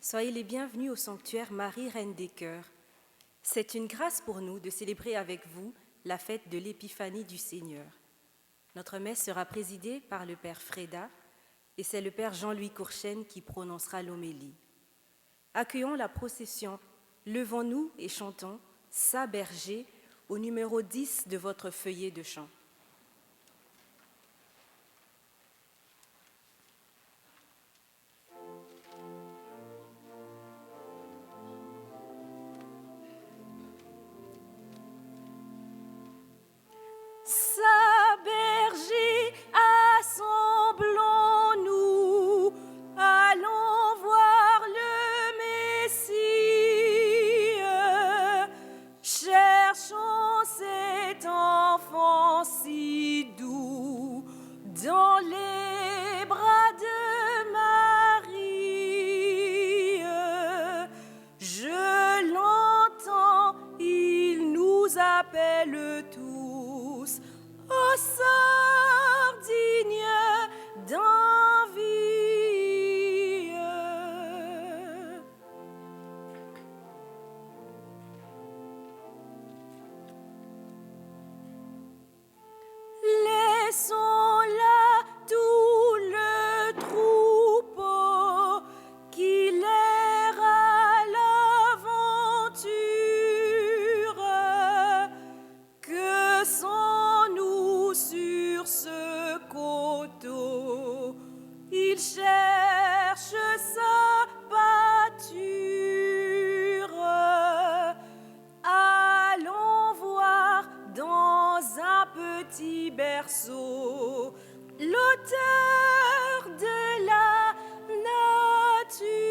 Soyez les bienvenus au sanctuaire Marie, Reine des Cœurs. C'est une grâce pour nous de célébrer avec vous la fête de l'Épiphanie du Seigneur. Notre messe sera présidée par le Père Freda et c'est le Père Jean-Louis Courchaine qui prononcera l'homélie. Accueillons la procession, levons-nous et chantons « Sa berger » au numéro 10 de votre feuillet de chant. Sa berger, assemblons-nous, allons voir le Messie. Cherchons cet enfant si doux dans les bras de Marie. Je l'entends, il nous appelle tous au sort digne d'envie. Laissons là tout le troupeau qui erre à l'aventure. Que sont-nous sur ce coteau? Il cherche sa pâture. Allons voir dans un petit berceau l'auteur de la nature.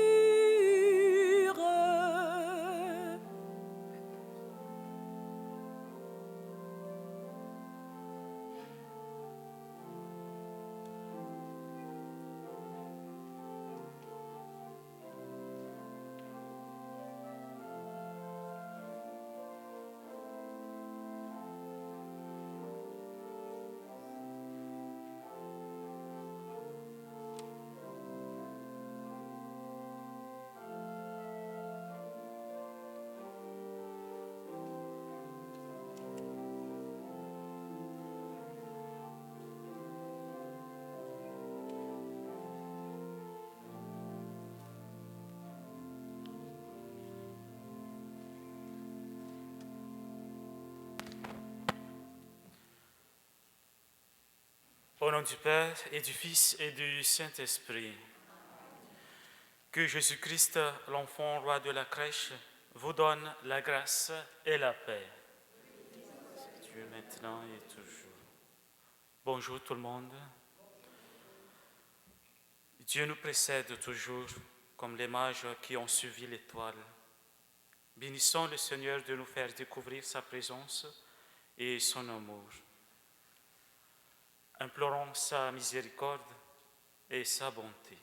Au nom du Père et du Fils et du Saint-Esprit, que Jésus-Christ, l'enfant roi de la crèche, vous donne la grâce et la paix. C'est Dieu maintenant et toujours. Bonjour tout le monde. Dieu nous précède toujours comme les mages qui ont suivi l'étoile. Bénissons le Seigneur de nous faire découvrir sa présence et son amour. Implorons sa miséricorde et sa bonté.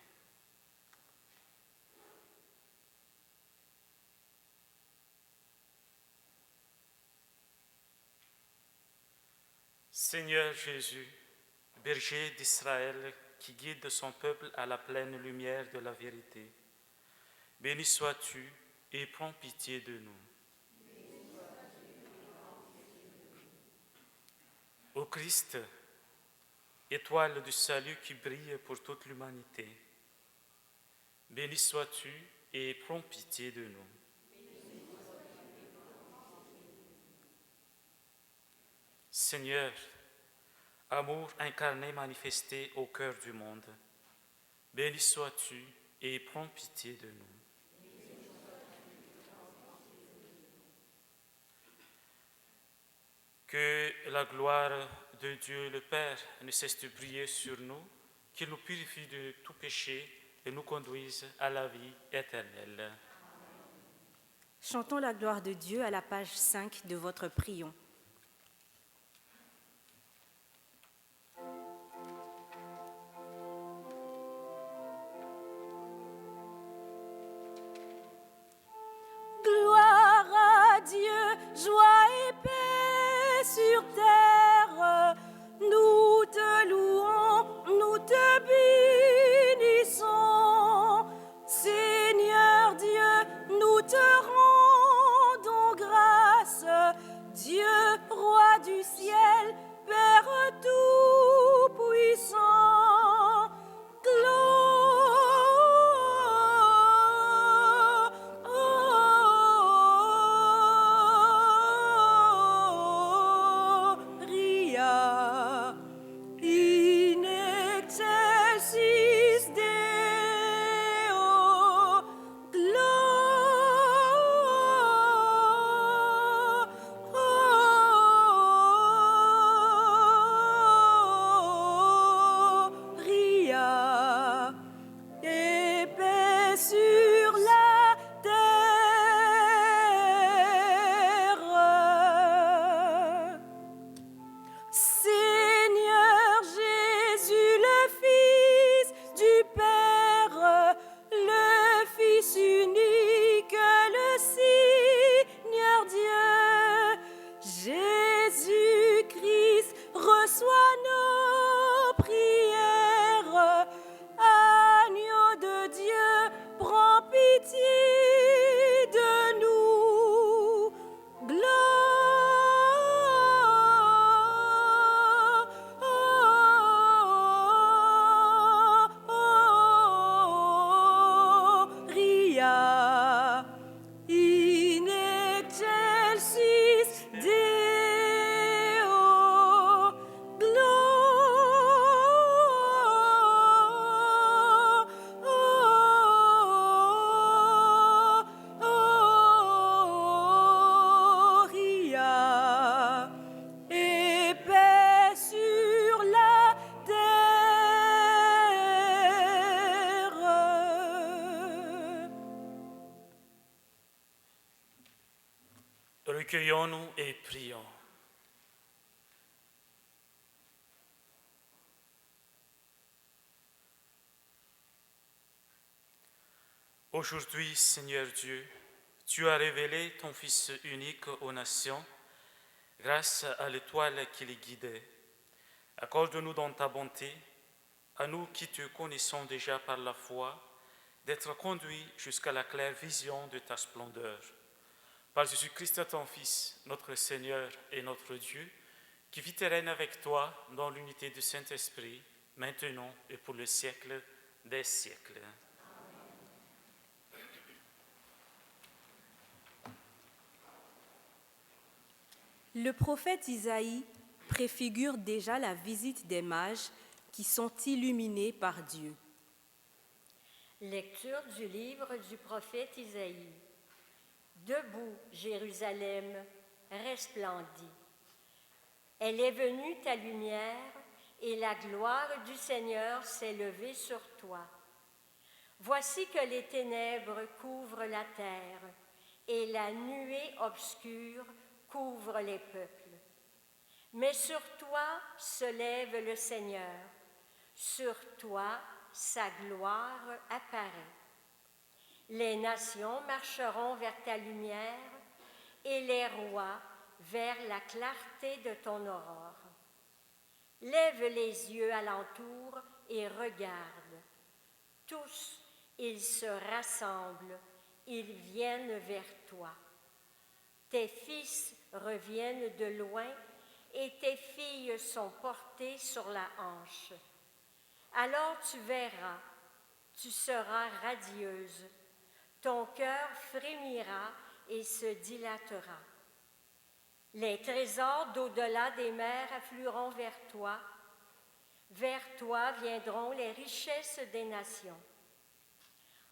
Seigneur Jésus, berger d'Israël qui guide son peuple à la pleine lumière de la vérité, béni sois-tu et prends pitié de nous. Ô Christ, étoile du salut qui brille pour toute l'humanité, béni sois-tu et prends pitié de nous. Seigneur, amour incarné manifesté au cœur du monde, béni sois-tu et prends pitié de nous. Que la gloire de Dieu le Père ne cesse de briller sur nous, qu'il nous purifie de tout péché et nous conduise à la vie éternelle. Chantons la gloire de Dieu à la page 5 de votre prion. Gloire à Dieu, joie et paix sur terre. Nous te louons, nous te bénissons, Seigneur Recueillons-nous et prions. Aujourd'hui, Seigneur Dieu, tu as révélé ton Fils unique aux nations grâce à l'étoile qui les guidait. Accorde-nous dans ta bonté, à nous qui te connaissons déjà par la foi, d'être conduits jusqu'à la claire vision de ta splendeur. Par Jésus-Christ, ton Fils, notre Seigneur et notre Dieu, qui vit et règne avec toi dans l'unité du Saint-Esprit, maintenant et pour le siècle des siècles. Le prophète Isaïe préfigure déjà la visite des mages qui sont illuminés par Dieu. Lecture du livre du prophète Isaïe. Debout, Jérusalem, resplendis. Elle est venue ta lumière, et la gloire du Seigneur s'est levée sur toi. Voici que les ténèbres couvrent la terre, et la nuée obscure couvre les peuples. Mais sur toi se lève le Seigneur, sur toi sa gloire apparaît. Les nations marcheront vers ta lumière et les rois vers la clarté de ton aurore. Lève les yeux alentour et regarde. Tous, ils se rassemblent, ils viennent vers toi. Tes fils reviennent de loin et tes filles sont portées sur la hanche. Alors tu verras, tu seras radieuse, ton cœur frémira et se dilatera. Les trésors d'au-delà des mers afflueront vers toi viendront les richesses des nations.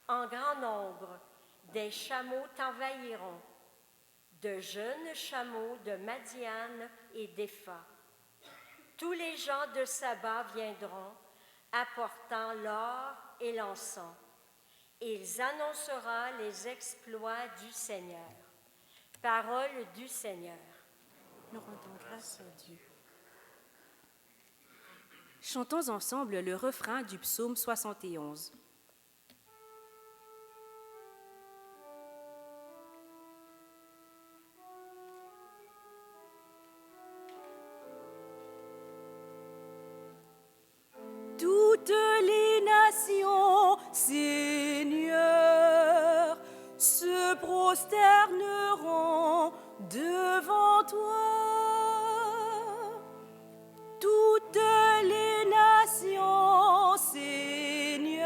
En grand nombre, des chameaux t'envahiront, de jeunes chameaux de Madian et d'Épha. Tous les gens de Saba viendront, apportant l'or et l'encens. Il annoncera les exploits du Seigneur. Parole du Seigneur. Nous rendons grâce à Dieu. Chantons ensemble le refrain du psaume 71. Toutes les nations, Seigneur, se prosterneront devant toi. Toutes les nations, Seigneur,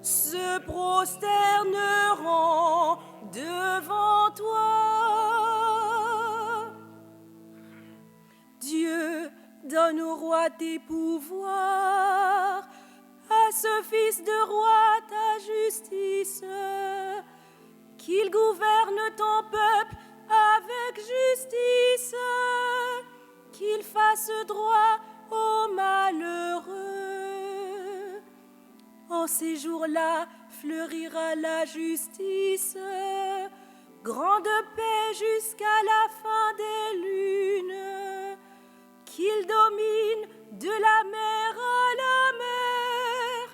se prosterneront devant toi. Dieu, donne au roi tes pouvoirs, à ce fils de roi ta justice, qu'il gouverne ton peuple avec justice, qu'il fasse droit aux malheureux. En ces jours-là fleurira la justice, grande paix jusqu'à la fin des lunes, qu'il domine de la mer à la mer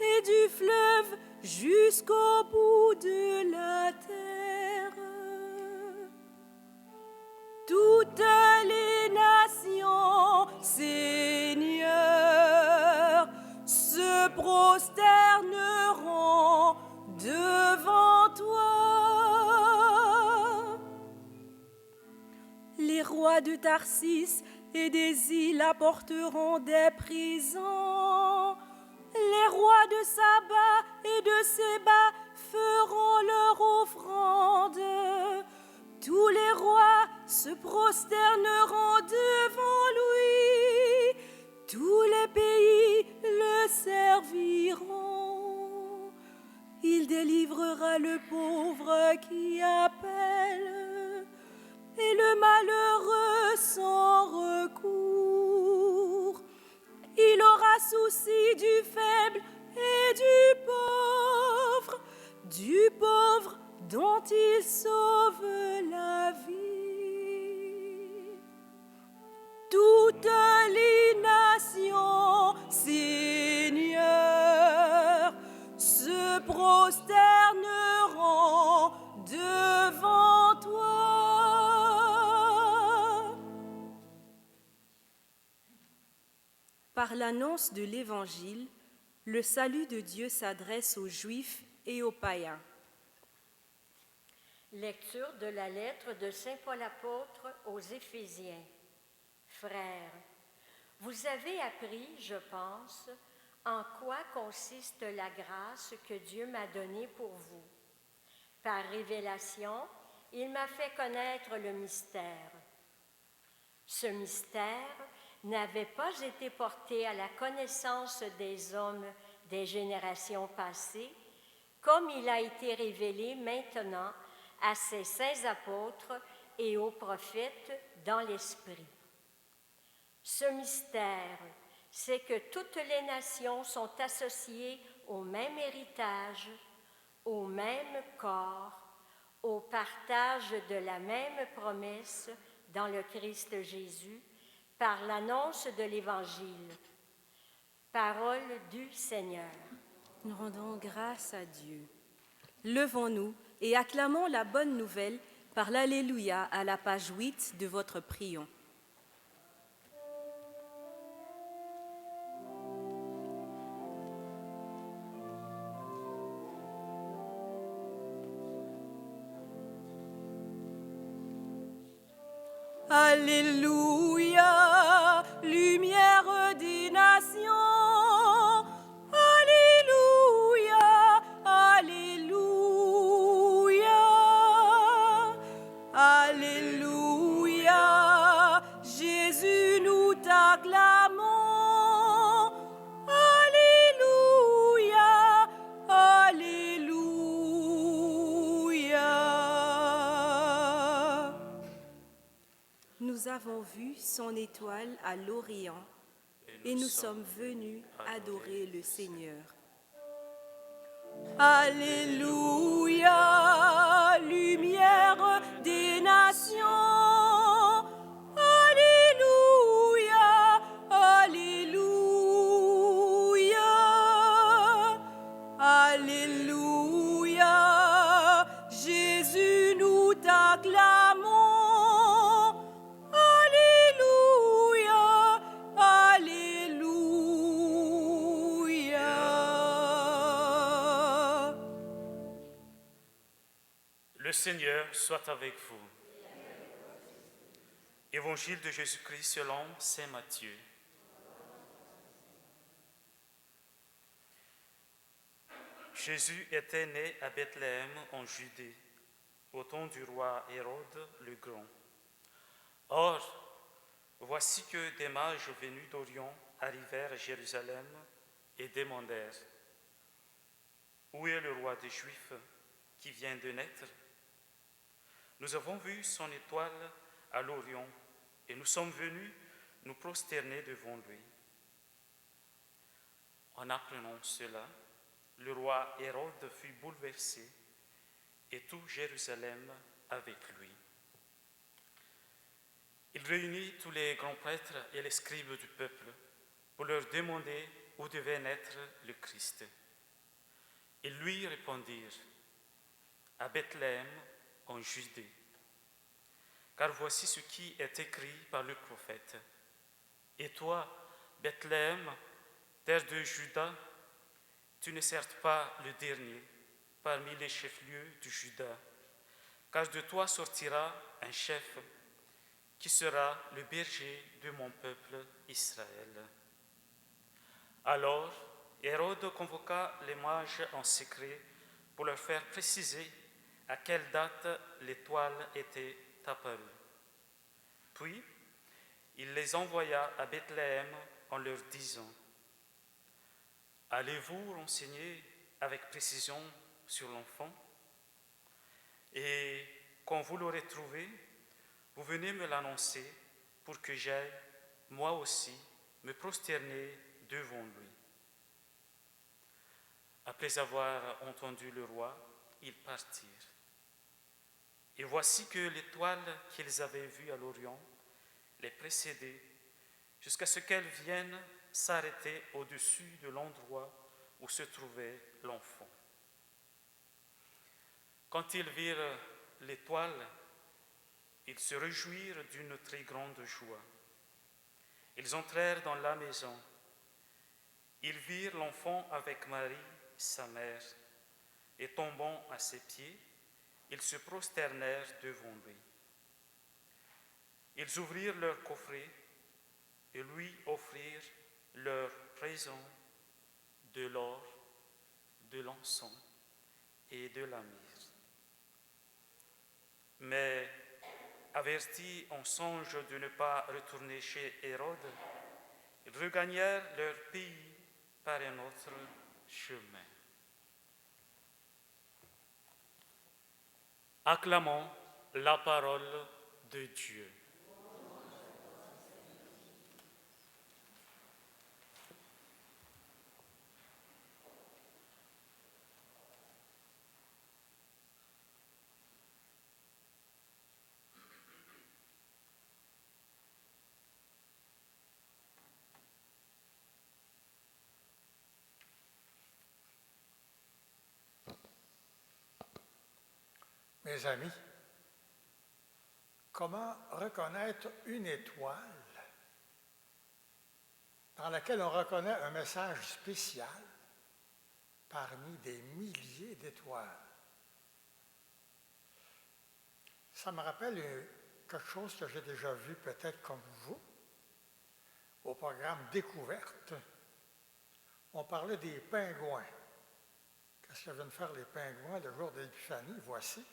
et du fleuve jusqu'au bout de la terre. Toutes les nations, Seigneur, se prosterneront devant toi. Les rois de Tarsis et des îles apporteront des présents. Les rois de Saba et de Séba feront leur offrande. Tous les rois se prosterneront devant lui. Tous les pays le serviront. Il délivrera le pauvre qui appelle et le malheureux sans recours. Il aura souci du faible et du pauvre dont il sauve la prosterneront devant toi. Par l'annonce de l'Évangile, le salut de Dieu s'adresse aux Juifs et aux païens. Lecture de la lettre de Saint Paul apôtre aux Éphésiens. Frères, vous avez appris, je pense, en quoi consiste la grâce que Dieu m'a donnée pour vous. Par révélation, il m'a fait connaître le mystère. Ce mystère n'avait pas été porté à la connaissance des hommes des générations passées, comme il a été révélé maintenant à ses saints apôtres et aux prophètes dans l'Esprit. Ce mystère, c'est que toutes les nations sont associées au même héritage, au même corps, au partage de la même promesse dans le Christ Jésus, par l'annonce de l'Évangile. Parole du Seigneur. Nous rendons grâce à Dieu. Levons-nous et acclamons la bonne nouvelle par l'Alléluia à la page 8 de votre prion. Alléluia, lumière des nations. Alléluia, alléluia. Alléluia, Jésus, nous t'acclamons. Alléluia, alléluia. Nous avons vu son étoile à l'Orient et nous sommes venus adorer le Seigneur. Alléluia, lumière des nations. Alléluia, alléluia. Alléluia, Jésus, nous t'acclamons. Alléluia, alléluia. Le Seigneur soit avec vous. Évangile de Jésus-Christ selon saint Matthieu. Jésus était né à Bethléem en Judée, au temps du roi Hérode le Grand. Or, voici que des mages venus d'Orient arrivèrent à Jérusalem et demandèrent « Où est le roi des Juifs qui vient de naître ? Nous avons vu son étoile à l'Orient et nous sommes venus nous prosterner devant lui. » En apprenant cela, le roi Hérode fut bouleversé et tout Jérusalem avec lui. Il réunit tous les grands prêtres et les scribes du peuple pour leur demander où devait naître le Christ. Ils lui répondirent « À Bethléem, en Judée. Car voici ce qui est écrit par le prophète. Et toi, Bethléem, terre de Juda, tu n'es certes pas le dernier parmi les chefs-lieux du Juda, car de toi sortira un chef qui sera le berger de mon peuple Israël. » Alors, Hérode convoqua les mages en secret pour leur faire préciser à quelle date l'étoile était apparue. Puis, il les envoya à Bethléem en leur disant « Allez-vous renseigner avec précision sur l'enfant ? Et quand vous l'aurez trouvé, vous venez me l'annoncer pour que j'aille, moi aussi, me prosterner devant lui. » Après avoir entendu le roi, ils partirent. Et voici que l'étoile qu'ils avaient vue à l'Orient les précédait jusqu'à ce qu'elle vienne s'arrêter au-dessus de l'endroit où se trouvait l'enfant. Quand ils virent l'étoile, ils se réjouirent d'une très grande joie. Ils entrèrent dans la maison. Ils virent l'enfant avec Marie, sa mère, et tombant à ses pieds, ils se prosternèrent devant lui. Ils ouvrirent leur coffret et lui offrirent leur présent de l'or, de l'encens et de la myrrhe. Mais avertis en songe de ne pas retourner chez Hérode, ils regagnèrent leur pays par un autre chemin. Acclamons la parole de Dieu. Mes amis, comment reconnaître une étoile dans laquelle on reconnaît un message spécial parmi des milliers d'étoiles? Ça me rappelle quelque chose que j'ai déjà vu peut-être comme vous au programme Découverte. On parlait des pingouins. Qu'est-ce que viennent faire les pingouins le jour de l'Épiphanie? Voici.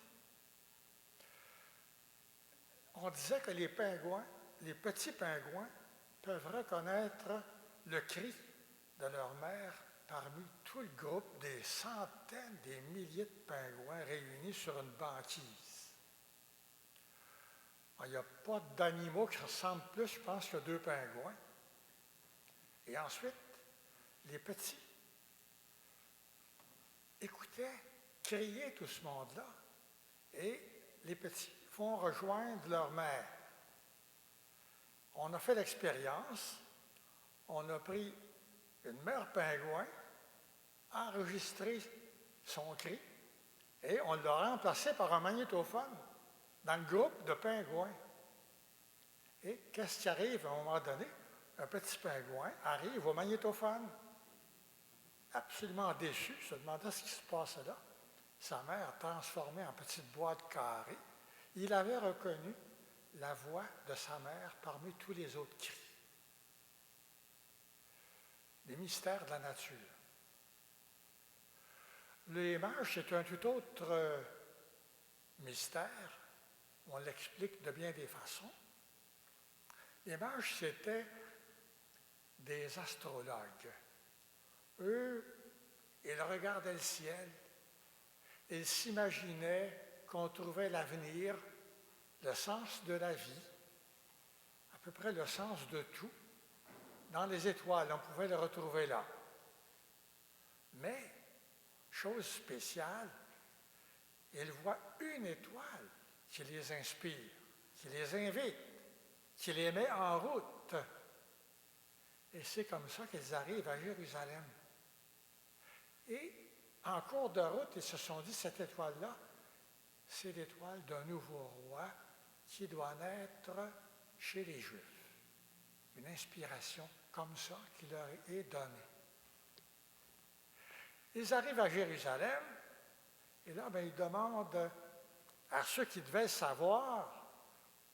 On disait que les pingouins, les petits pingouins, peuvent reconnaître le cri de leur mère parmi tout le groupe des centaines, des milliers de pingouins réunis sur une banquise. Il n'y a pas d'animaux qui ressemblent plus, je pense, que deux pingouins. Et ensuite, les petits écoutaient crier tout ce monde-là, et les petits vont rejoindre leur mère. On a fait l'expérience, on a pris une mère pingouin, enregistré son cri, et on l'a remplacé par un magnétophone dans le groupe de pingouins. Et qu'est-ce qui arrive à un moment donné? Un petit pingouin arrive au magnétophone, absolument déçu, se demandait ce qui se passait là. Sa mère, transformée en petite boîte carrée, il avait reconnu la voix de sa mère parmi tous les autres cris. Les mystères de la nature. Les mages, c'est un tout autre mystère. On l'explique de bien des façons. Les mages, c'était des astrologues. Eux, ils regardaient le ciel. Ils s'imaginaient qu'on trouvait l'avenir, le sens de la vie, à peu près le sens de tout, dans les étoiles. On pouvait le retrouver là. Mais, chose spéciale, ils voient une étoile qui les inspire, qui les invite, qui les met en route. Et c'est comme ça qu'ils arrivent à Jérusalem. Et en cours de route, ils se sont dit, cette étoile-là, c'est l'étoile d'un nouveau roi qui doit naître chez les Juifs. Une inspiration comme ça qui leur est donnée. Ils arrivent à Jérusalem, et là, ils demandent à ceux qui devaient savoir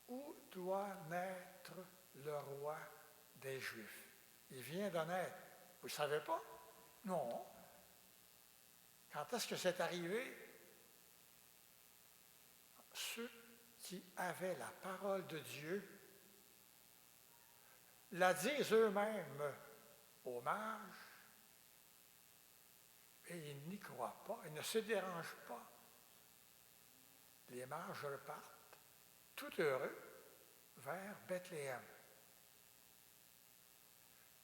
où doit naître le roi des Juifs. Il vient de naître. Vous ne savez pas? Non. Quand est-ce que c'est arrivé? Ceux qui avaient la parole de Dieu la disent eux-mêmes aux mages, et ils n'y croient pas, ils ne se dérangent pas. Les mages repartent, tout heureux, vers Bethléem.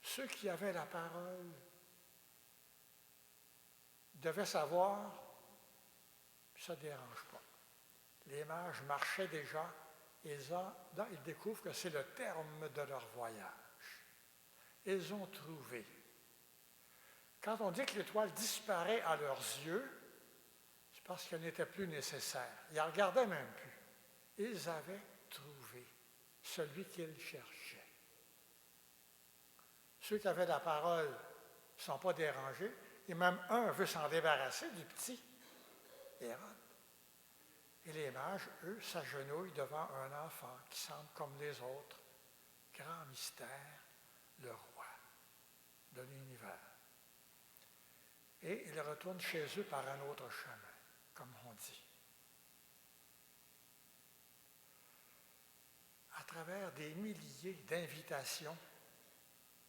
Ceux qui avaient la parole devaient savoir, ça ne dérange pas. Les mages marchaient déjà, et là, ils découvrent que c'est le terme de leur voyage. Ils ont trouvé. Quand on dit que l'étoile disparaît à leurs yeux, c'est c'est parce qu'elle n'était plus nécessaire. Ils ne regardaient même plus. Ils avaient trouvé celui qu'ils cherchaient. Ceux qui avaient la parole ne sont pas dérangés, et même un veut s'en débarrasser du petit Hérode. Et les mages, eux, s'agenouillent devant un enfant qui semble comme les autres. Grand mystère, le roi de l'univers. Et ils retournent chez eux par un autre chemin, comme on dit. À travers des milliers d'invitations,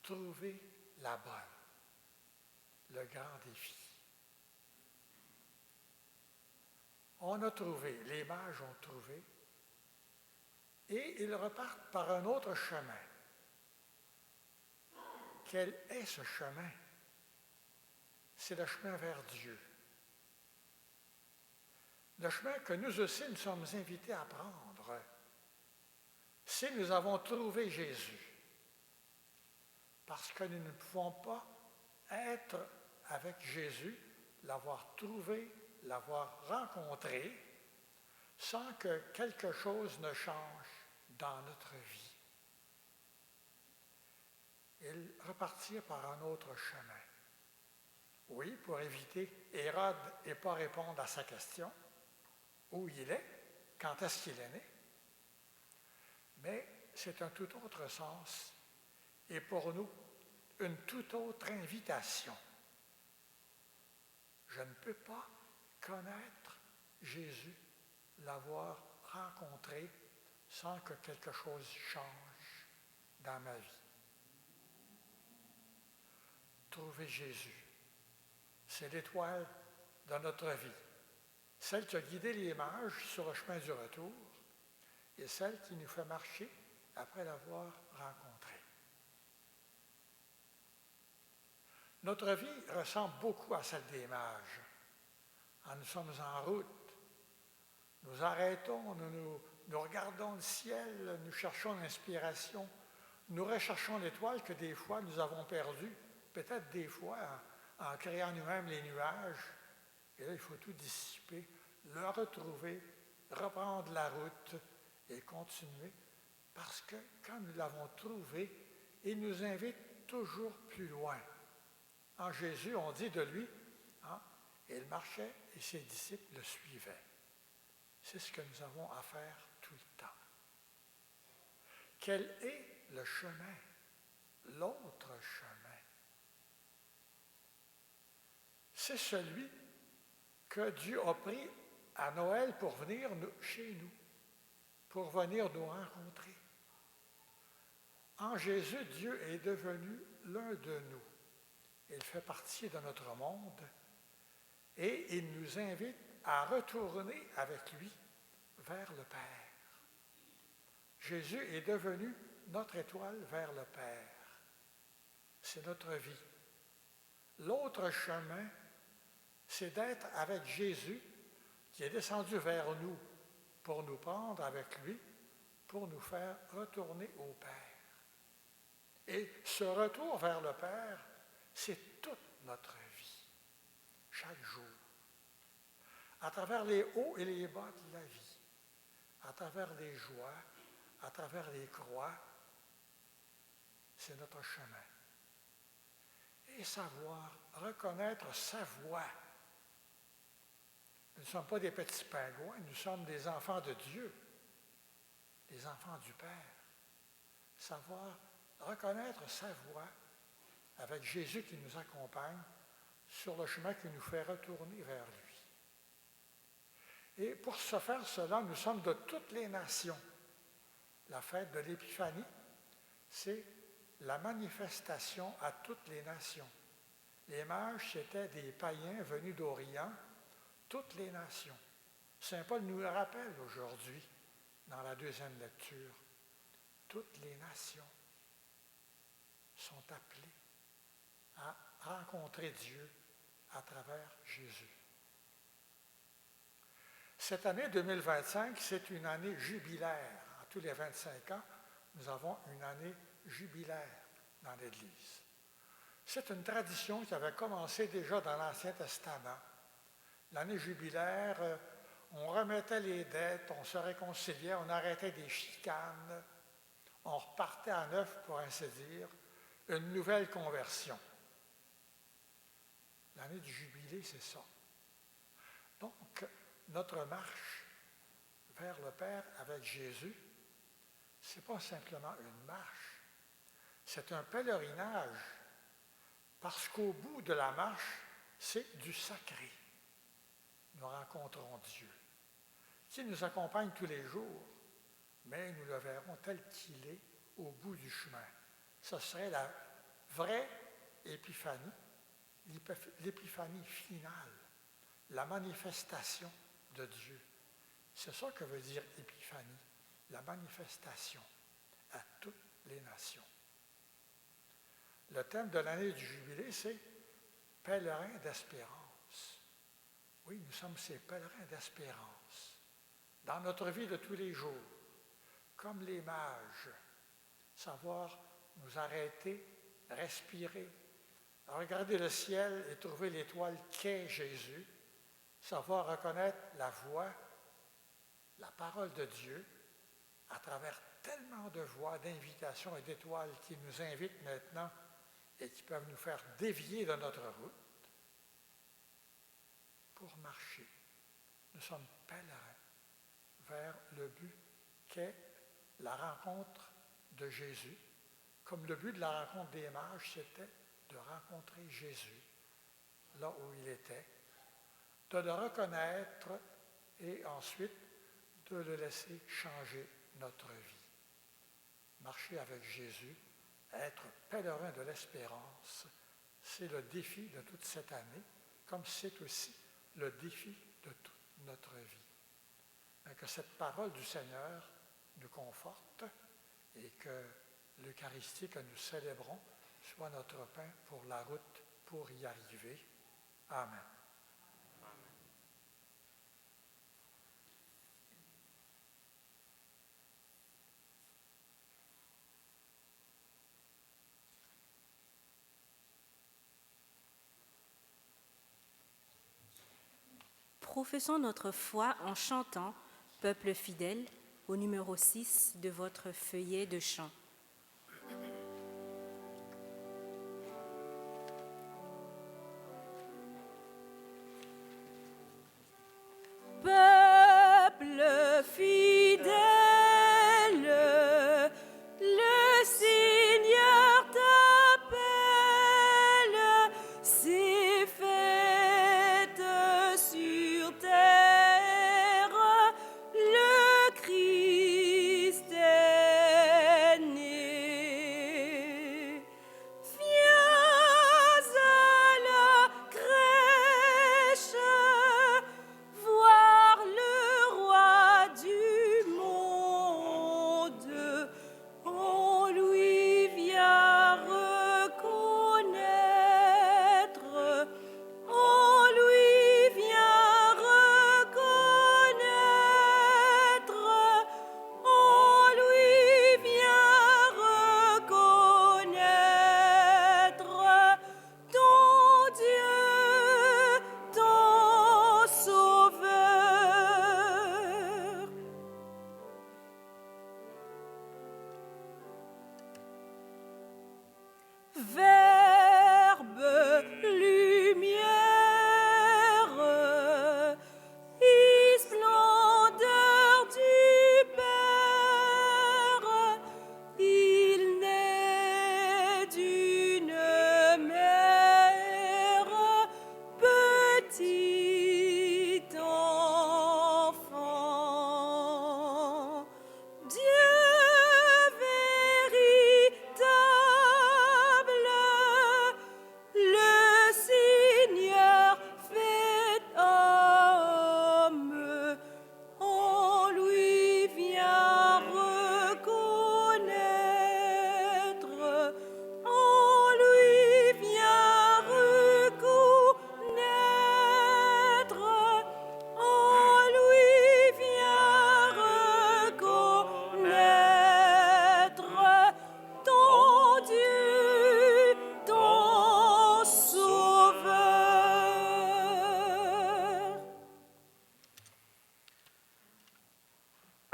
trouver la bonne, le grand défi. On a trouvé, les mages ont trouvé, et ils repartent par un autre chemin. Quel est ce chemin? C'est le chemin vers Dieu. Le chemin que nous aussi nous sommes invités à prendre. Si nous avons trouvé Jésus, parce que nous ne pouvons pas être avec Jésus, l'avoir trouvé, l'avoir rencontré, sans que quelque chose ne change dans notre vie. Ils repartirent par un autre chemin. Oui, pour éviter Hérode et pas répondre à sa question, où il est, quand est-ce qu'il est né. Mais c'est un tout autre sens et pour nous, une toute autre invitation. Je ne peux pas connaître Jésus, l'avoir rencontré sans que quelque chose change dans ma vie. Trouver Jésus, c'est l'étoile de notre vie, celle qui a guidé les mages sur le chemin du retour et celle qui nous fait marcher après l'avoir rencontré. Notre vie ressemble beaucoup à celle des mages. Quand nous sommes en route, nous arrêtons, nous regardons le ciel, nous cherchons l'inspiration, nous recherchons l'étoile que des fois nous avons perdue, peut-être des fois en créant nous-mêmes les nuages. Et là, il faut tout dissiper, le retrouver, reprendre la route et continuer. Parce que quand nous l'avons trouvé, il nous invite toujours plus loin. En Jésus, on dit de lui, il marchait et ses disciples le suivaient. C'est ce que nous avons à faire tout le temps. Quel est le chemin, l'autre chemin? C'est celui que Dieu a pris à Noël pour venir chez nous, pour venir nous rencontrer. En Jésus, Dieu est devenu l'un de nous. Il fait partie de notre monde et il nous invite à retourner avec lui vers le Père. Jésus est devenu notre étoile vers le Père. C'est notre vie. L'autre chemin, c'est d'être avec Jésus qui est descendu vers nous pour nous prendre avec lui, pour nous faire retourner au Père. Et ce retour vers le Père, c'est toute notre vie, chaque jour, à travers les hauts et les bas de la vie, à travers les joies, à travers les croix, c'est notre chemin. Et savoir reconnaître sa voix. Nous ne sommes pas des petits pingouins, nous sommes des enfants de Dieu, des enfants du Père. Savoir reconnaître sa voix avec Jésus qui nous accompagne sur le chemin qui nous fait retourner vers lui. Et pour se faire cela, nous sommes de toutes les nations. La fête de l'Épiphanie, c'est la manifestation à toutes les nations. Les mages, c'étaient des païens venus d'Orient, toutes les nations. Saint Paul nous le rappelle aujourd'hui dans la deuxième lecture. Toutes les nations sont appelées à rencontrer Dieu à travers Jésus. Cette année 2025, c'est une année jubilaire. À tous les 25 ans, nous avons une année jubilaire dans l'Église. C'est une tradition qui avait commencé déjà dans l'Ancien Testament. L'année jubilaire, on remettait les dettes, on se réconciliait, on arrêtait des chicanes, on repartait à neuf, pour ainsi dire, une nouvelle conversion. L'année du jubilé, c'est ça. Donc, notre marche vers le Père avec Jésus, ce n'est pas simplement une marche, c'est un pèlerinage, parce qu'au bout de la marche, c'est du sacré. Nous rencontrons Dieu, qui nous accompagne tous les jours, mais nous le verrons tel qu'il est au bout du chemin. Ce serait la vraie épiphanie, l'épiphanie finale, la manifestation de Dieu. C'est ça que veut dire épiphanie, la manifestation à toutes les nations. Le thème de l'année du jubilé, c'est « Pèlerin d'espérance ». Oui, nous sommes ces pèlerins d'espérance dans notre vie de tous les jours, comme les mages, savoir nous arrêter, respirer, regarder le ciel et trouver l'étoile qu'est Jésus, savoir reconnaître la voix, la parole de Dieu, à travers tellement de voix, d'invitations et d'étoiles qui nous invitent maintenant et qui peuvent nous faire dévier de notre route pour marcher. Nous sommes pèlerins vers le but qu'est la rencontre de Jésus, comme le but de la rencontre des mages, c'était de rencontrer Jésus là où il était, de le reconnaître et ensuite de le laisser changer notre vie. Marcher avec Jésus, être pèlerin de l'espérance, c'est le défi de toute cette année, comme c'est aussi le défi de toute notre vie. Et que cette parole du Seigneur nous conforte et que l'Eucharistie que nous célébrons soit notre pain pour la route pour y arriver. Amen. Professons notre foi en chantant, peuple fidèle, au numéro 6 de votre feuillet de chant. Peuple fidèle, le Seigneur t'appelle, ses fêtes sur terre, le Christ est né.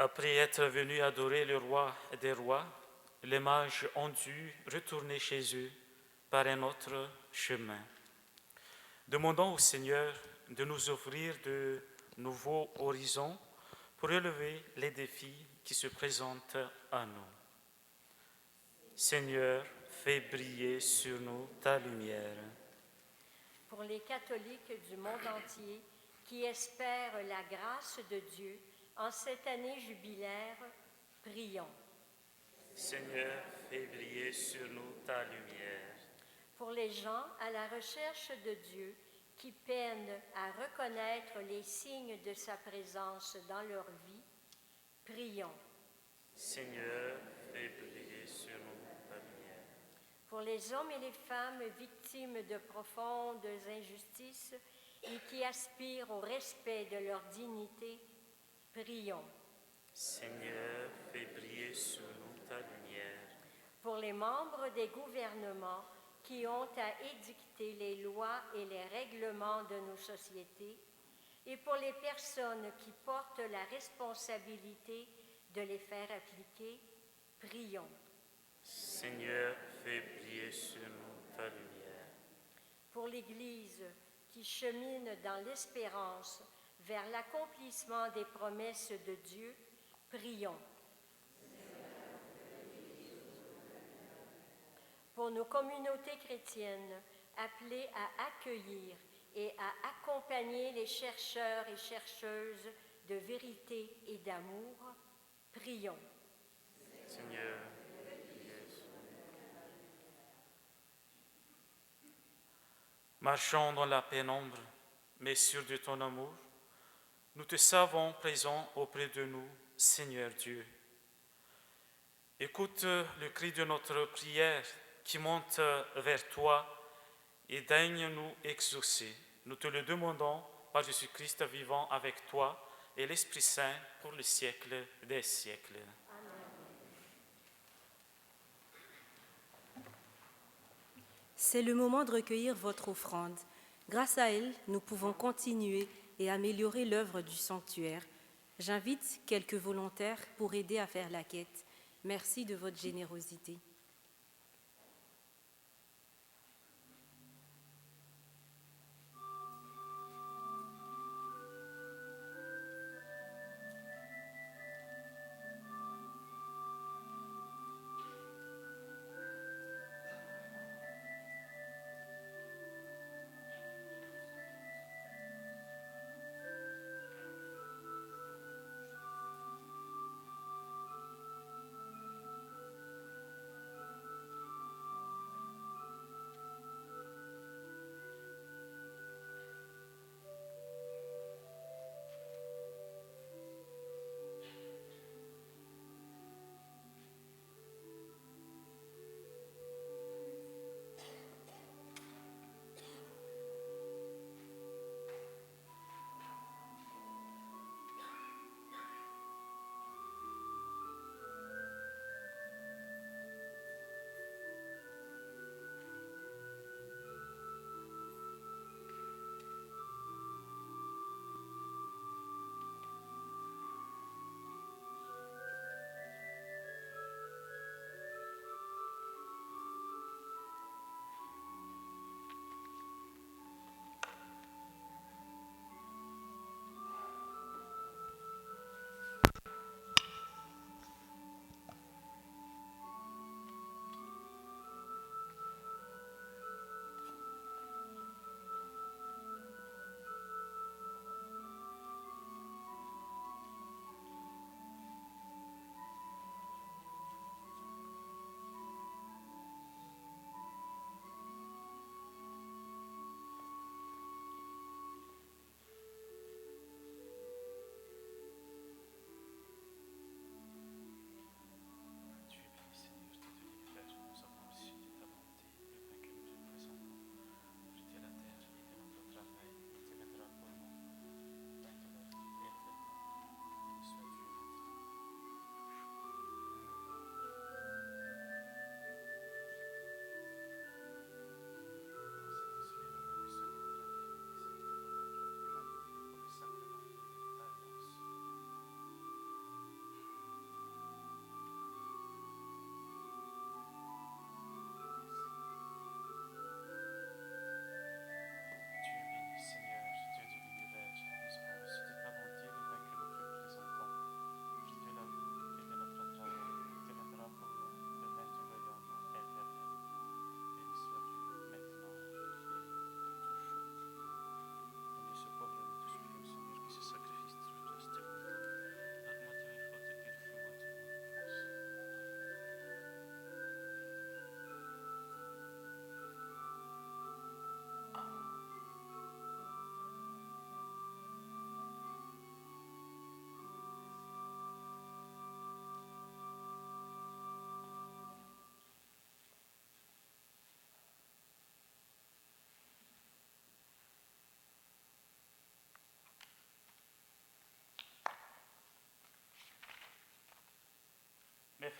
Après être venus adorer le roi des rois, les mages ont dû retourner chez eux par un autre chemin. Demandons au Seigneur de nous offrir de nouveaux horizons pour relever les défis qui se présentent à nous. Seigneur, fais briller sur nous ta lumière. Pour les catholiques du monde entier qui espèrent la grâce de Dieu en cette année jubilaire, prions. Seigneur, fais briller sur nous ta lumière. Pour les gens à la recherche de Dieu qui peinent à reconnaître les signes de sa présence dans leur vie, prions. Seigneur, fais briller sur nous ta lumière. Pour les hommes et les femmes victimes de profondes injustices et qui aspirent au respect de leur dignité, prions. Seigneur, fais briller sur nous ta lumière. Pour les membres des gouvernements qui ont à édicter les lois et les règlements de nos sociétés, et pour les personnes qui portent la responsabilité de les faire appliquer, prions. Seigneur, fais briller sur nous ta lumière. Pour l'Église qui chemine dans l'espérance vers l'accomplissement des promesses de Dieu, prions. Pour nos communautés chrétiennes appelées à accueillir et à accompagner les chercheurs et chercheuses de vérité et d'amour, prions. Seigneur, marchons dans la pénombre, mais sûrs de ton amour, nous te savons présent auprès de nous, Seigneur Dieu. Écoute le cri de notre prière qui monte vers toi et daigne nous exaucer. Nous te le demandons par Jésus-Christ vivant avec toi et l'Esprit Saint pour le siècle des siècles. C'est le moment de recueillir votre offrande. Grâce à elle, nous pouvons continuer et améliorer l'œuvre du sanctuaire. J'invite quelques volontaires pour aider à faire la quête. Merci de votre générosité.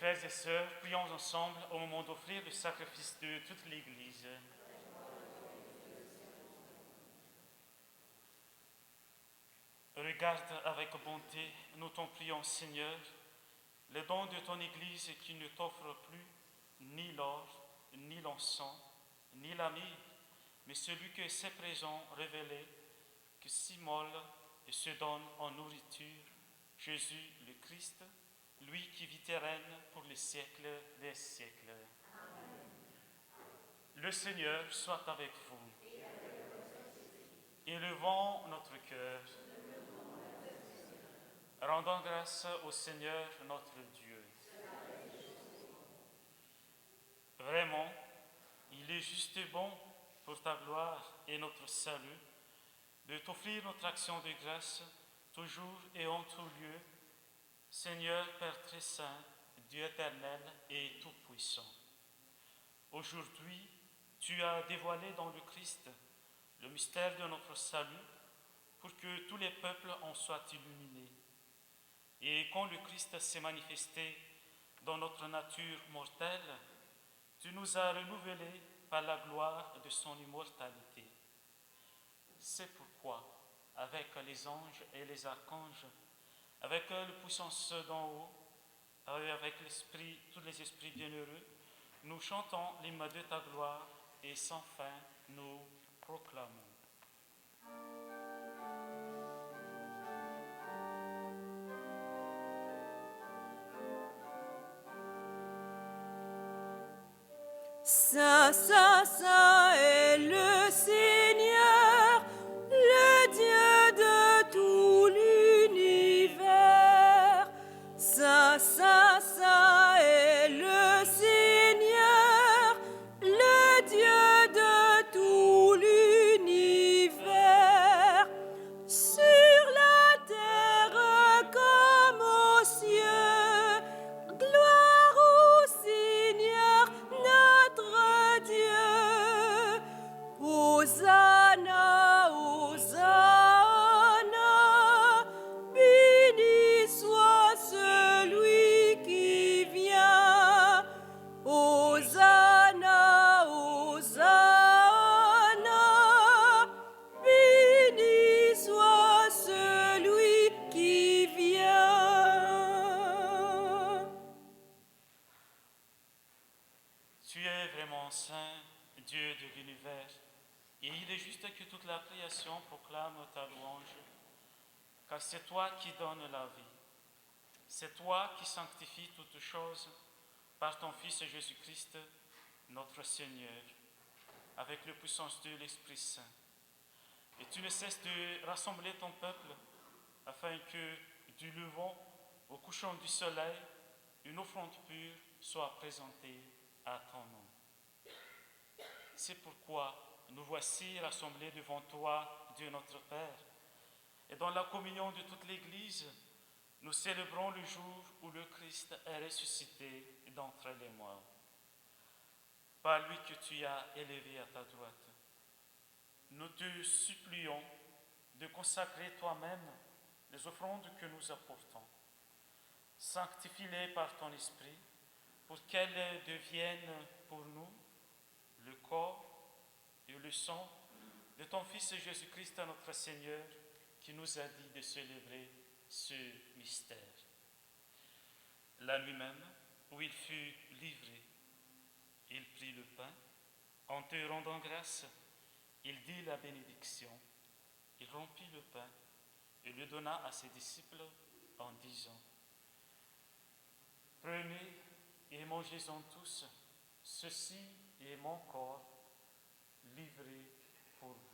frères et sœurs, prions ensemble au moment d'offrir le sacrifice de toute l'Église. Regarde avec bonté, nous t'en prions, Seigneur, le don de ton Église qui ne t'offre plus ni l'or, ni l'encens, ni la myrrhe, mais celui que ses présents révélés, que s'immole et se donne en nourriture, Jésus le Christ, lui qui vit et règne pour les siècles des siècles. Amen. Le Seigneur soit avec vous. Élevons notre cœur. Rendons grâce au Seigneur notre Dieu. Vraiment, il est juste et bon pour ta gloire et notre salut de t'offrir notre action de grâce toujours et en tout lieu, Seigneur Père très saint, Dieu éternel et tout-puissant. Aujourd'hui, tu as dévoilé dans le Christ le mystère de notre salut pour que tous les peuples en soient illuminés. Et quand le Christ s'est manifesté dans notre nature mortelle, tu nous as renouvelés par la gloire de son immortalité. C'est pourquoi, avec les anges et les archanges, avec la puissance d'en haut, avec l'esprit, tous les esprits bienheureux, nous chantons l'hymne de ta gloire et sans fin nous proclamons. Saint, Saint, Saint est le Seigneur, le Dieu de tout l'univers. Saint, Saint, Saint est le Seigneur, le Dieu de tout l'univers. Sur la terre comme aux cieux, gloire au Seigneur notre Dieu. Hosanna, Hosanna, béni soit celui qui vient. Hosanna, Hosanna, béni soit celui qui vient. Tu es vraiment saint, Dieu de l'univers, et il est juste que toute la création proclame ta louange, car c'est toi qui donnes la vie. C'est toi qui sanctifies toutes choses par ton Fils Jésus-Christ, notre Seigneur, avec la puissance de l'Esprit Saint. Et tu ne cesses de rassembler ton peuple, afin que, du levant au couchant du soleil, une offrande pure soit présentée à ton nom. C'est pourquoi nous voici rassemblés devant toi, Dieu notre Père, et dans la communion de toute l'Église, nous célébrons le jour où le Christ est ressuscité d'entre les morts. Par lui que tu as élevé à ta droite, nous te supplions de consacrer toi-même les offrandes que nous apportons. Sanctifie-les par ton esprit, pour qu'elles deviennent pour nous le corps et le sang de ton Fils Jésus-Christ, notre Seigneur, qui nous a dit de célébrer ce mystère. La nuit même, où il fut livré, il prit le pain, en te rendant grâce, il dit la bénédiction, il rompit le pain et le donna à ses disciples en disant : Prenez et mangez-en tous, ceci est mon corps livré pour vous.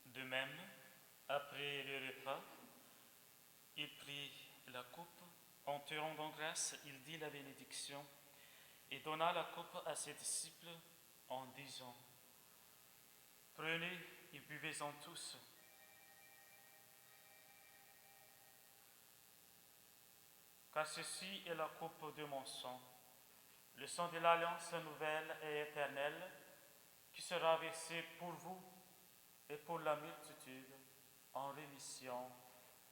De même, après le repas, il prit la coupe, en te rendant grâce, il dit la bénédiction et donna la coupe à ses disciples en disant : Prenez et buvez-en tous. Car ceci est la coupe de mon sang, le sang de l'alliance nouvelle et éternelle, qui sera versé pour vous et pour la multitude en rémission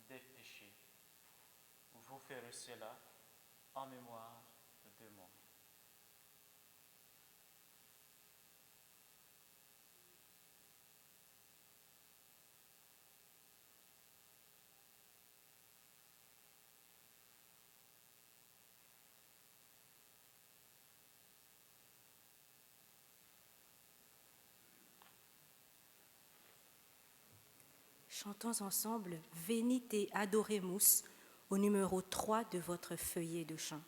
des péchés. Vous ferez cela en mémoire de moi. Chantons ensemble Venite Adoremus au numéro 3 de votre feuillet de chant.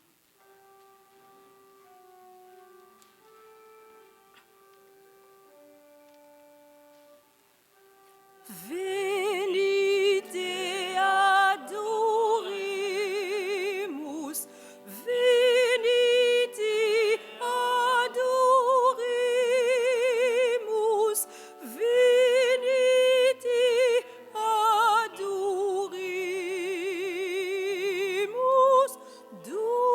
Venite adoremus, venite adoremus, venite adoremus, Dominum.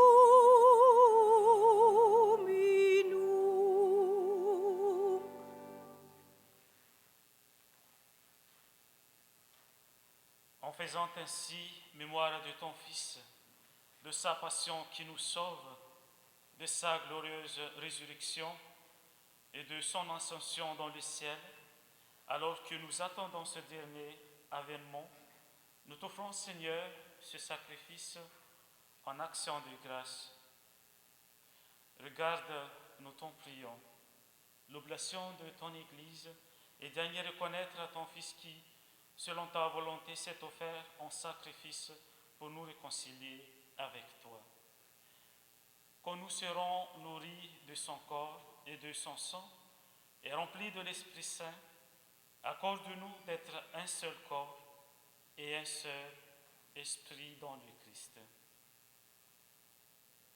En faisant ainsi mémoire de ton Fils, de sa passion qui nous sauve, de sa glorieuse résurrection et de son ascension dans le ciel, alors que nous attendons ce dernier avènement, nous t'offrons, Seigneur, ce sacrifice en action de grâce. Regarde, nous t'en prions, l'oblation de ton Église et daigne reconnaître à ton Fils qui, selon ta volonté, s'est offert en sacrifice pour nous réconcilier avec toi. Quand nous serons nourris de son corps et de son sang et remplis de l'Esprit Saint, accorde-nous d'être un seul corps et un seul esprit dans le Christ.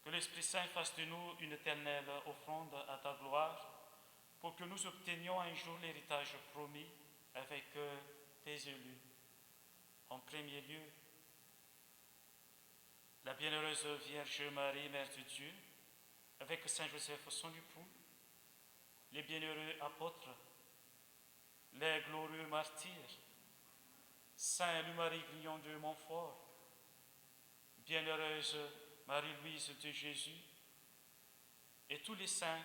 Que l'Esprit Saint fasse de nous une éternelle offrande à ta gloire, pour que nous obtenions un jour l'héritage promis avec tes élus. En premier lieu, la bienheureuse Vierge Marie, Mère de Dieu, avec Saint Joseph son époux, les bienheureux apôtres, les glorieux martyrs, Saint Louis-Marie Grignon de Montfort, bienheureuse Marie-Louise de Jésus, et tous les saints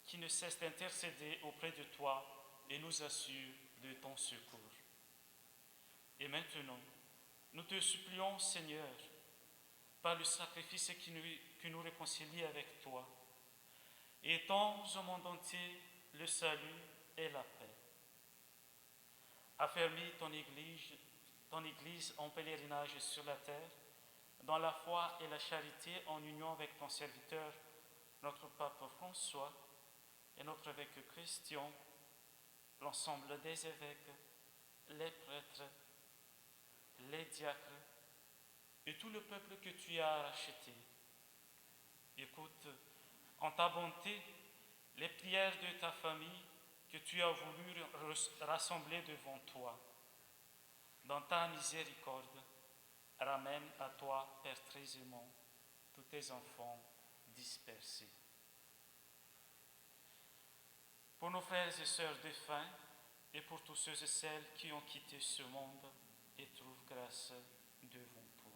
qui ne cessent d'intercéder auprès de toi et nous assurent de ton secours. Et maintenant, nous te supplions, Seigneur, par le sacrifice qui nous réconcilie avec toi, et étends au monde entier le salut et la paix. Affermis ton Église en pèlerinage sur la terre, dans la foi et la charité, en union avec ton serviteur, notre pape François, et notre évêque Christian, l'ensemble des évêques, les prêtres, les diacres et tout le peuple que tu as racheté. Écoute, en ta bonté, les prières de ta famille que tu as voulu rassembler devant toi. Dans ta miséricorde, ramène à toi, Père très aimant, tous tes enfants dispersés. Pour nos frères et sœurs défunts et pour tous ceux et celles qui ont quitté ce monde et trouvent grâce devant toi.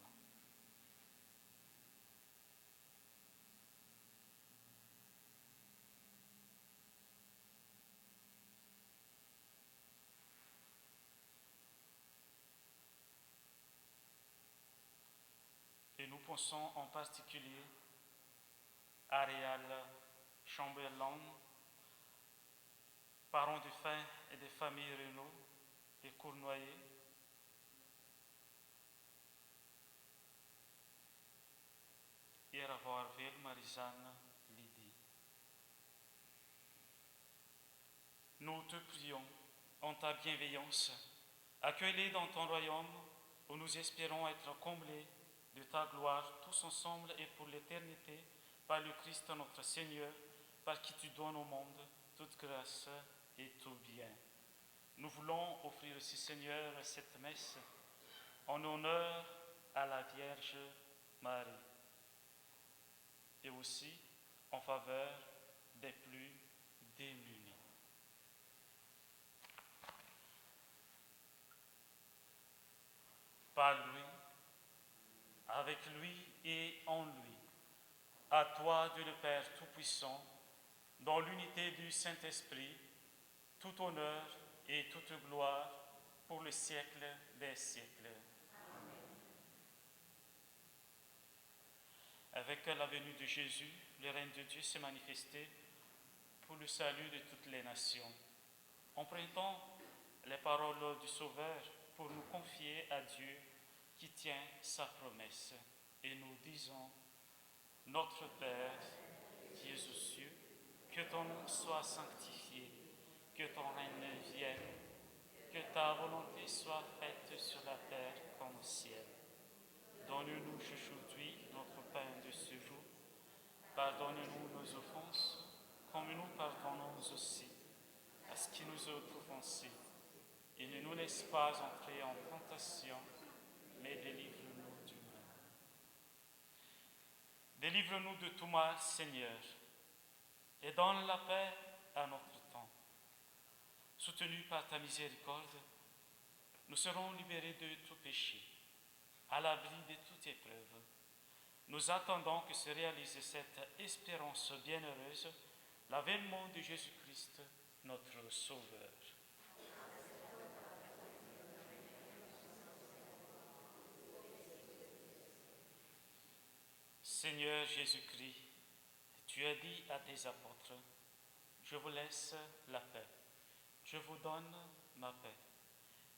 Et nous pensons en particulier à Réal Chamberlain, parents défunts et des familles Renaud et Cournoyer, et à Ravarville, Marie-Jeanne, Lydie. Nous te prions, en ta bienveillance, accueille-les dans ton royaume, où nous espérons être comblés de ta gloire, tous ensemble et pour l'éternité, par le Christ notre Seigneur, par qui tu donnes au monde toute grâce et tout bien. Nous voulons offrir aussi, Seigneur, cette messe en honneur à la Vierge Marie et aussi en faveur des plus démunis. Par lui, avec lui et en lui, à toi, Dieu le Père Tout-Puissant, dans l'unité du Saint-Esprit, tout honneur et toute gloire pour le siècle des siècles. Avec la venue de Jésus, le règne de Dieu s'est manifesté pour le salut de toutes les nations. Empruntons les paroles du Sauveur pour nous confier à Dieu qui tient sa promesse. Et nous disons, Notre Père qui es aux cieux, que ton nom soit sanctifié, que ton règne vienne, que ta volonté soit faite sur la terre comme au ciel. Donne-nous aujourd'hui notre pain de ce jour. Pardonne-nous nos offenses, comme nous pardonnons aussi à ceux qui nous ont offensés. Et ne nous laisse pas entrer en tentation, mais délivre-nous du mal. Délivre-nous de tout mal, Seigneur, et donne la paix à notre temps. Soutenus par ta miséricorde, nous serons libérés de tout péché, à l'abri de toute épreuve. Nous attendons que se réalise cette espérance bienheureuse, l'avènement de Jésus-Christ, notre Sauveur. Seigneur Jésus-Christ, tu as dit à tes apôtres, je vous laisse la paix, je vous donne ma paix.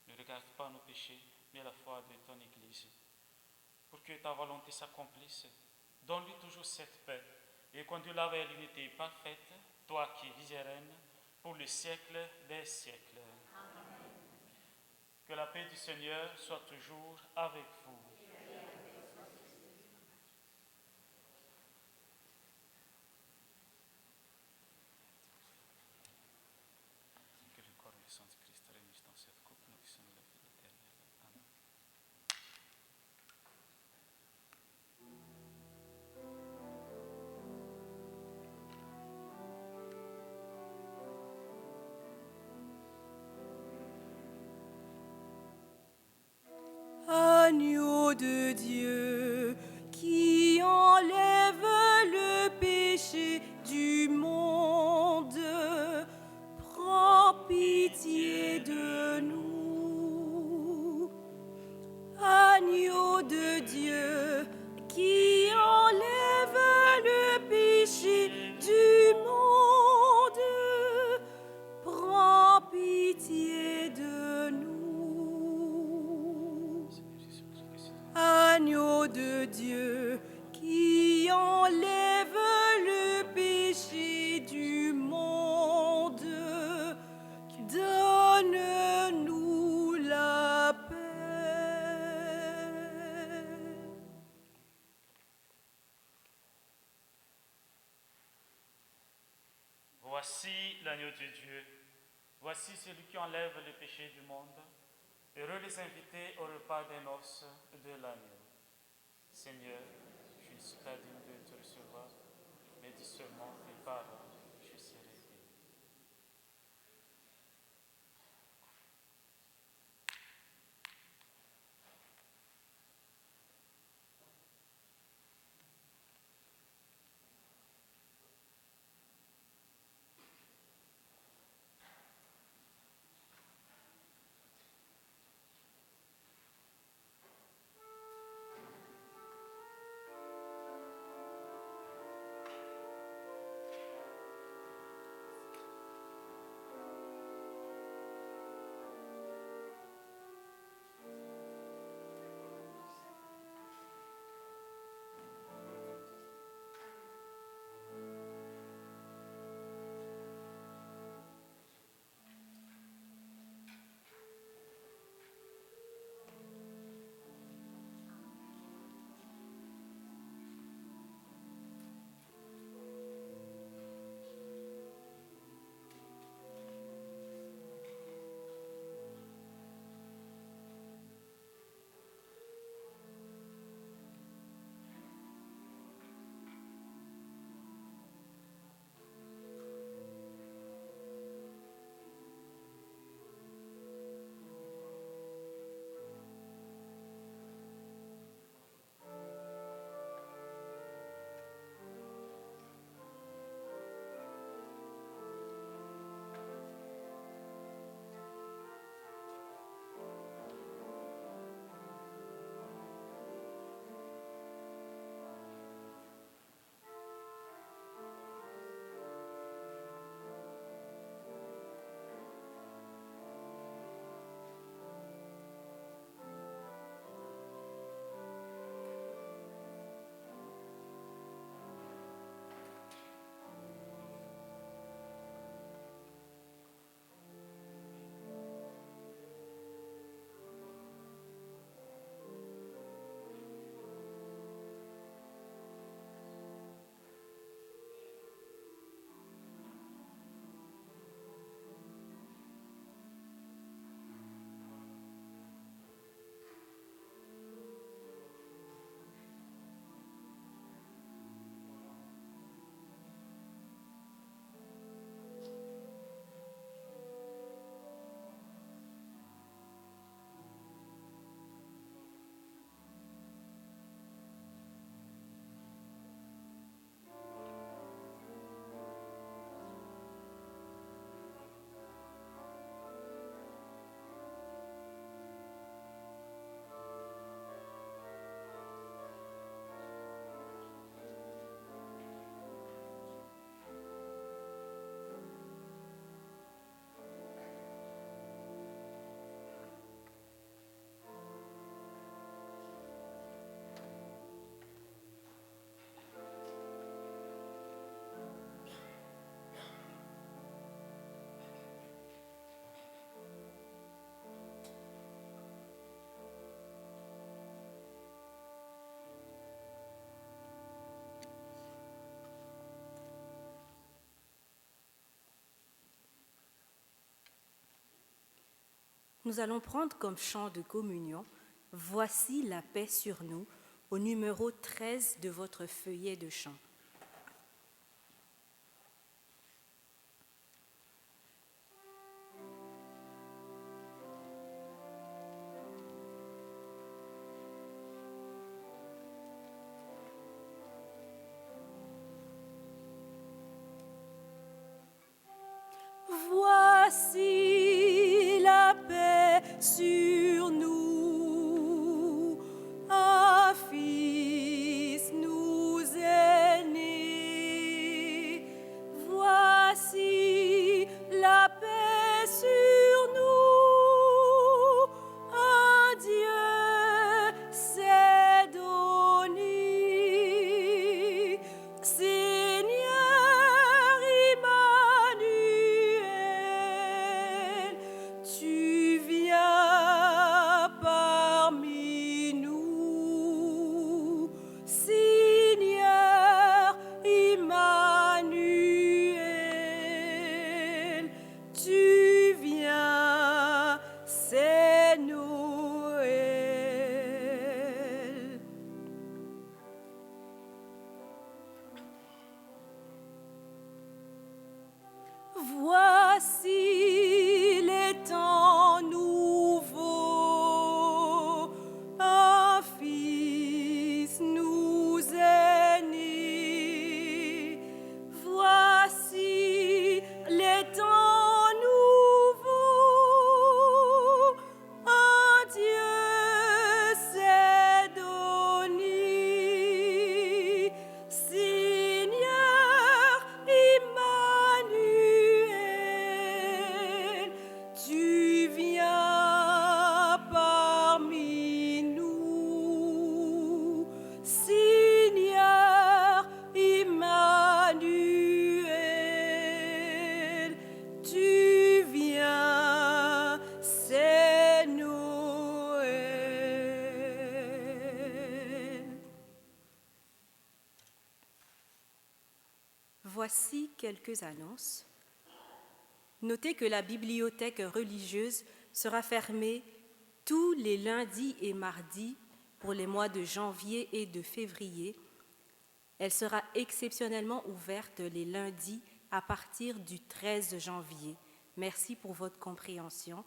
Ne regarde pas nos péchés, mais la foi de ton Église. Pour que ta volonté s'accomplisse, donne-lui toujours cette paix et conduis-la vers l'unité parfaite, toi qui vis et règnes pour le siècle des siècles. Amen. Que la paix du Seigneur soit toujours avec vous. Que le corps et le sang de Christ réunissent dans cette coupe, nous qui sommes la vie éternelle. Amen. Agneau de Dieu, qui enlève le péché du monde, prends pitié de nous. Agneau de Dieu, qui enlève le péché du monde, prends pitié de nous. Agneau de Dieu, qui enlève le péché du monde, donne-nous la paix. Voici l'agneau de Dieu, voici celui qui enlève le péché du monde. Heureux les invités au repas des noces de l'agneau. Seigneur, je ne suis pas digne de te recevoir, mais dis seulement tes paroles, je serai guéri. nous allons prendre comme chant de communion « Voici la paix sur nous » au numéro 13 de votre feuillet de chant. Voici la paix sur nous, un fils nous est né. Voici la paix sur nous, un Dieu s'est donné. Seigneur Emmanuel, tu viens parmi nous. Seigneur Emmanuel, tu viens, c'est Noël. Voici les temps nouveaux, un fils nous est né. Voici les temps nouveaux, un Dieu s'est donné. Seigneur Emmanuel, tu viens parmi nous. Seigneur Emmanuel, tu viens, c'est Noël. Voici quelques annonces. Notez que la bibliothèque religieuse sera fermée tous les lundis et mardis pour les mois de janvier et de février. Elle sera exceptionnellement ouverte les lundis à partir du 13 janvier. Merci pour votre compréhension.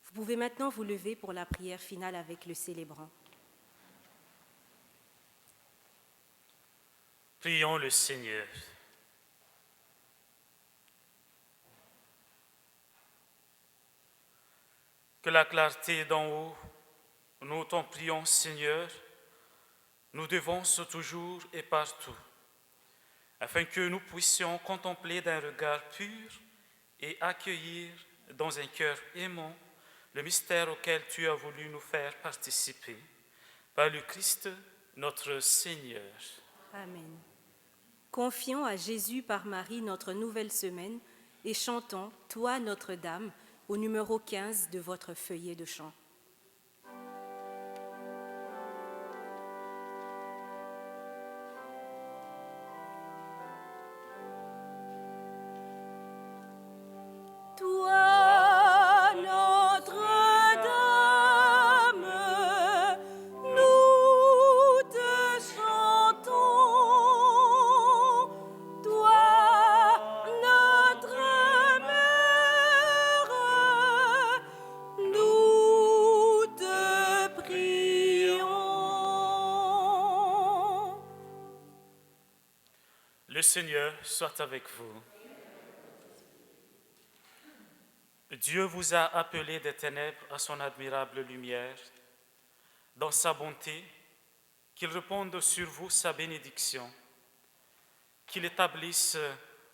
Vous pouvez maintenant vous lever pour la prière finale avec le célébrant. Prions le Seigneur. Que la clarté d'en haut, nous t'en prions, Seigneur, nous devance toujours et partout, afin que nous puissions contempler d'un regard pur et accueillir dans un cœur aimant le mystère auquel tu as voulu nous faire participer, par le Christ, notre Seigneur. Amen. Confions à Jésus par Marie notre nouvelle semaine et chantons « Toi Notre-Dame » au numéro 15 de votre feuillet de chant. Toi, Notre-Dame, nous te chantons. Toi, notre mère, nous te prions. Le Seigneur soit avec vous. Dieu vous a appelé des ténèbres à son admirable lumière. Dans sa bonté, qu'il réponde sur vous sa bénédiction, qu'il établisse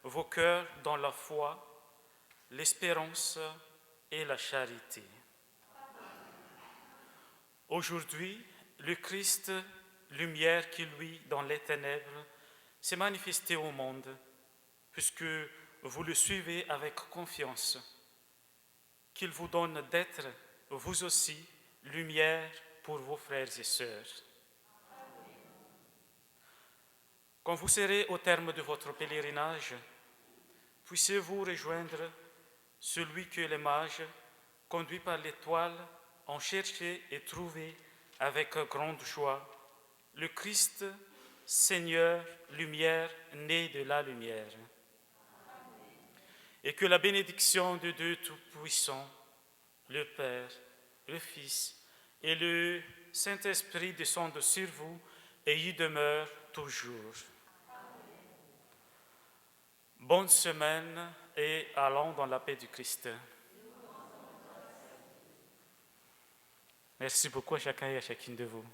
vos cœurs dans la foi, l'espérance et la charité. Aujourd'hui, le Christ, lumière qui luit dans les ténèbres, s'est manifesté au monde, puisque vous le suivez avec confiance. Qu'il vous donne d'être, vous aussi, lumière pour vos frères et sœurs. Quand vous serez au terme de votre pèlerinage, puissiez-vous rejoindre celui que les mages, conduits par l'étoile, ont cherché et trouvé avec grande joie le Christ, Seigneur, lumière, né de la lumière. Et que la bénédiction de Dieu Tout-Puissant, le Père, le Fils et le Saint-Esprit descendent sur vous et y demeurent toujours. Bonne semaine et allons dans la paix du Christ. Merci beaucoup à chacun et à chacune de vous.